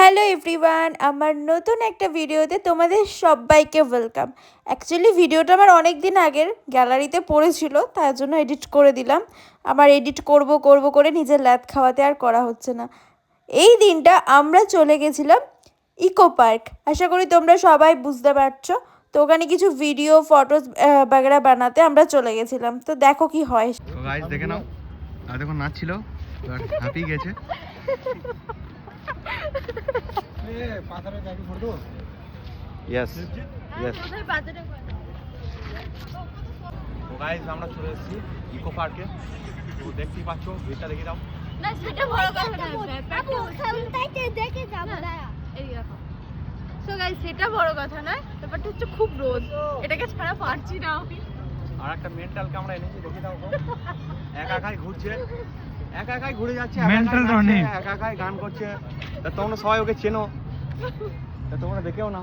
Hello everyone, আমার নতুন একটা ভিডিওতে তোমাদের সবাইকে ওয়েলকাম। অ্যাকচুয়ালি ভিডিওটা আমার অনেক দিন আগের গ্যালারিতে পড়েছিল, তার জন্য এডিট করে দিলাম। আমার এডিট করব করে নিজের ল্যাদ খাওয়াতে আর করা হচ্ছে না। এই দিনটা আমরা চলে গেছিলাম ইকো পার্ক। আশা করি তোমরা সবাই বুঝতে পারছো। তো ওখানে কিছু ভিডিও ফটোস বাগেরা বানাতে আমরা চলে গেছিলাম। তো দেখো কি হয়। তো গাইস দেখে নাও, আর দেখো নাচছিল, এবার হাঁপিয়ে গেছে। Yes yes. তো গাইস আমরা চলে এসেছি ইকো পার্কে। তো দেখতেই পাচ্ছ, ভিড়টা দেখে দাও। না সেটা বড় কথা না, আপু ওখানটাইতে দেখে যাব না। এই দেখো, সো গাইস সেটা বড় কথা নয়, ব্যাপারটা হচ্ছে খুব রোদ, এটাকে ছাড়া পারছি না আমি। আর একটা মেন্টালকে আমরা এনেছি, দেখে দাও। একা একাই ঘুরছে, একা একাই ঘুরে যাচ্ছে, একা একাই গান করছে। তা তোমরা সবাই ওকে চেনো, তা তোমরা দেখেও না।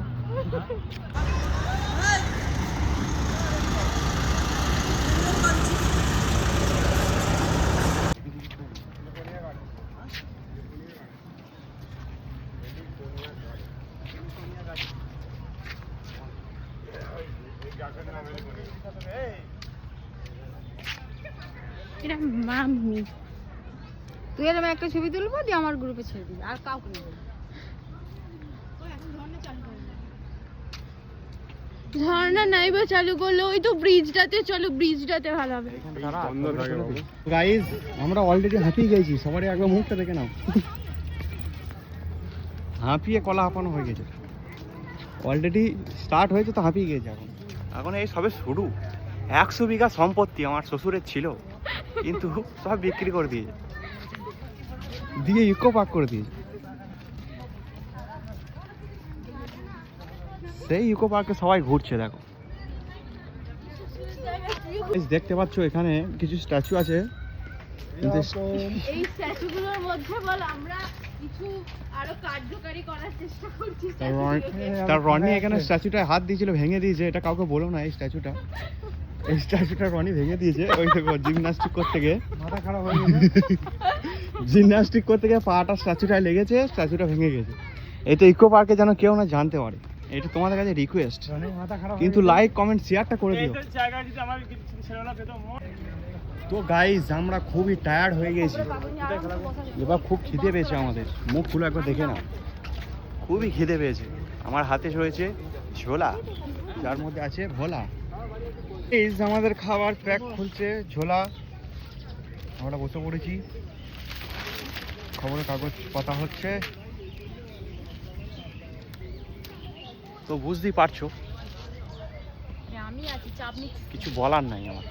এটা মাম্মি, তুই আর আমি একটা ছবি তুলবো, দিয়ে আমার গ্রুপে ছেড়ে দিবি, আর কাউকে নেই। ঝর্ণা নাই বা চালু করলো, ওই তো ব্রিজটাতে, চলো ব্রিজটাতে ভালো হবে। গাইস আমরা অলরেডি হাঁপিয়ে গেছি, সবারই একবার মুখটা দেখে নাও। হাঁপিয়ে কলা হাঁপানো হয়ে গেছে, অলরেডি স্টার্ট হয়েছে তো হাঁপিয়ে গেছে। এখন এখন এই সবে শুরু। 100 বিঘা সম্পত্তি আমার শ্বশুরের ছিল, কিন্তু সব বিক্রি করে দিয়েছে, দিয়ে ইকো পার্ক করে দিয়েছে। সেই ইকো পার্কে সবাই ঘুরছে, দেখো। দেখতে পাচ্ছ এখানে কিছু স্ট্যাচু আছে, কিন্তু এই স্ট্যাচুগুলোর মধ্যে বল আমরা কিছু আরো কার্যকারী করার চেষ্টা করছি। তার রনি এখানে স্ট্যাচুটায় হাত দিয়েছিল, ভেঙে দিয়েছে। এটা কাউকে বলো না, এই স্ট্যাচুটা রনি ভেঙে দিয়েছে। ওই দেখো, জিমনাস্টিক করতে গিয়ে মাথা খারাপ হয়ে গেছে। জিমনাস্টিক করতে গিয়ে পাটা স্ট্যাচুটায় লেগেছে, স্ট্যাচুটা ভেঙে গেছে। এটা ইকো পার্কে যেন কেউ না জানতে পারে, এটা তোমাদের কাছে রিকোয়েস্ট। কিন্তু লাইক কমেন্ট শেয়ারটা করে দিও। তো গাইস আমরা খুবই টায়ার্ড হয়ে গেছি, এবার খুব খিদে পেয়েছে আমাদের। মুখ খুলে একবার দেখে নাও, খুবই খিদে পেয়েছে। আমার হাতে রয়েছে ঝোলা, যার মধ্যে আছে ভোলা। এই আমাদের খাবার প্যাক খুলছে, ঝোলা। আমরা বসে পড়েছি, খবরের কাগজ পাতা হচ্ছে। তো বুঝতেই পারছো, আমি আছি, চাপ নি। কিছু বলার নাই আমার।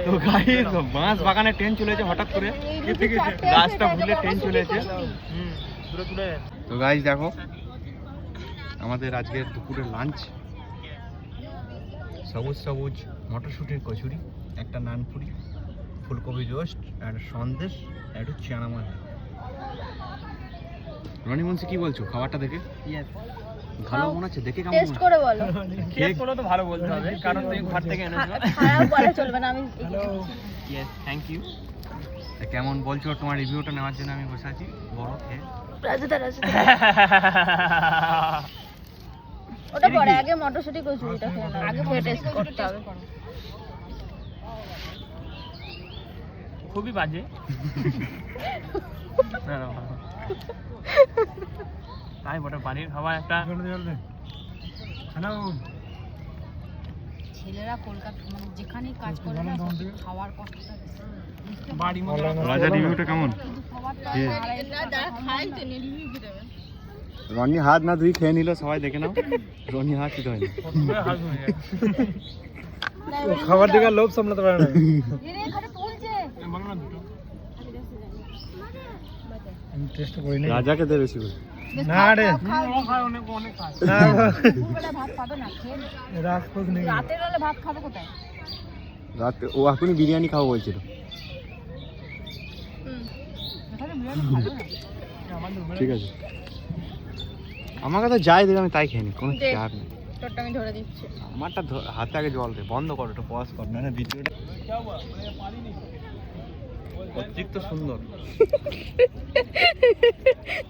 তো গাইস বাঁশ বাগানে ট্রেন চলেছে হঠাৎ করে, গাছটা ভুলে ট্রেন চলেছে। তো গাইস দেখো, আমাদের আজকের দুপুরের লাঞ্চ সবুজ সবুজ মটরশুঁটির কচুরি, একটা নানপুরি, ফুলকপি রোস্ট, একটা সন্দেশ, একটু চানা মাছ। রনি মুন্সি কি বলছো খাবারটা দেখে? ভালো মনে হচ্ছে দেখে? কেমন টেস্ট করে বলো। টেস্ট করে তো ভালো বলতে হবে, কারণ তুমি ঘর থেকে এনেছো। খারাপ বলা চলবে না। আমি ইয়েস, থ্যাংক ইউ। কেমন বলছো? তোমার রিভিউটা নেওয়ার জন্য আমি বসে আছি বড় খেয়ে। ওটা পরে, আগে মটরশুঁটি কচুরিটা খেয়ে নাও, আগে খেয়ে টেস্ট করতে হবে। খুবই বাজে। তাই বটে, বাড়ির খাবার একটা। ছেলেরা কলকাতা যেখানেই কাজ করে না, খাওয়ার কষ্টটা বাড়ি রাজা রিভিউটা কেমন? খাই তো রিভিউ কি দেবে। রনি হাত না ধুই খেয়ে নিল, সবাই দেখে নাও। রনি হাত কি ধোয় খাবার দিকে লোভ সামলাতে পারে না। রাজাকে দে বেশি করে। না রে, রাতের বেলা ভাত খাবো কোথায়? রাতে ও এখনই বিরিয়ানি খাবো বলছিল। ঠিক আছে, আমার কাছে যাই দেবে আমি তাই খেয়ে নি, কোনো চাপ নেই। তোরটা আমি ধরে দিচ্ছি। আমারটা হাতে আগে জল দে, বন্ধ করো, এটা পজ কর, না ভিডিওটা। অতিরিক্ত সুন্দর।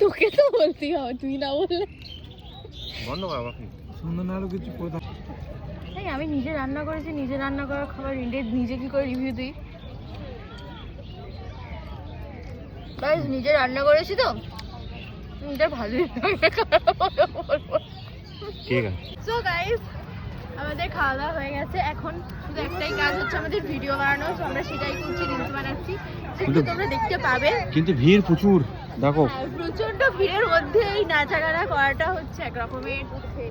তোকে তো বলতেই হবে, তুই না বললে। বন্ধ কর বাকি। সুন্দর না আরো কিছু প্রধান এই আমি নিজে রান্না করেছি, নিজে রান্না করা খাবার নিজে কি করে রিভিউ দিই? গাইস নিজে রান্না করেছি তো এটা ভালোই লাগে, খারাপ হলে বলবো। ঠিক আছে। সো গাইস আমাদের খাওয়া দাওয়া হয়ে গেছে, এখন শুধু একটাই কাজ হচ্ছে আমাদের ভিডিও বানানো। তো আমরা সেটাই করছি, রিলস বানাচ্ছি, সেগুলো তোমরা দেখতে পাবে। কিন্তু ভিড় প্রচুর দেখো। আর প্রচন্ড ভিড়ের মধ্যে এই নাচাগানা করাটা হচ্ছে এক রকমের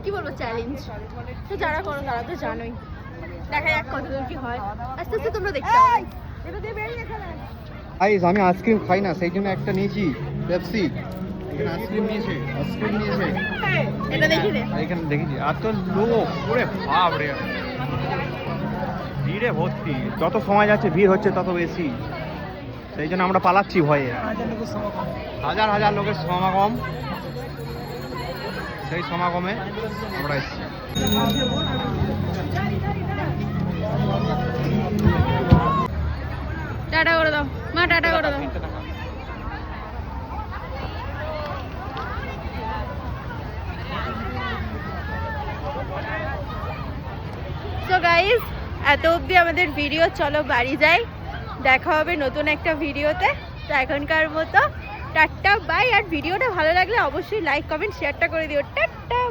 কি বলবো চ্যালেঞ্জ। তো যারা করো তারা তো জানোই। দেখা যাক কতদূর কি হয়, আস্তে আস্তে তোমরা দেখতে পাবে। এটা দিয়ে বেরিয়ে এখানে গাইস আমি আইসক্রিম খাই না, সেই জন্য একটা নিয়েছি পেপসি। এখানে আইসক্রিম নিয়েছে, এটা দেখি দে। আর এখানে দেখেছি আর তো লোক, ওরে বাপ রে, ভিড়ে ভর্তি। যত সময় যাচ্ছে ভিড় হচ্ছে তত বেশি, সেই জন্য আমরা পালাচ্ছি ভয়ে। হাজার হাজার লোকের সমাগম, সেই সমাগমে আমরা এসেছি। টাটা করে দাও মা, টাটা করে দাও। সো গাইস এত অবধি আমাদের ভিডিও, চলো বাড়ি যাই, দেখা হবে নতুন একটা ভিডিওতে। তো এখনকার মতো টাটা বাই। আর ভিডিওটা ভালো লাগলে অবশ্যই লাইক কমেন্ট শেয়ারটা করে দিও। টাটা।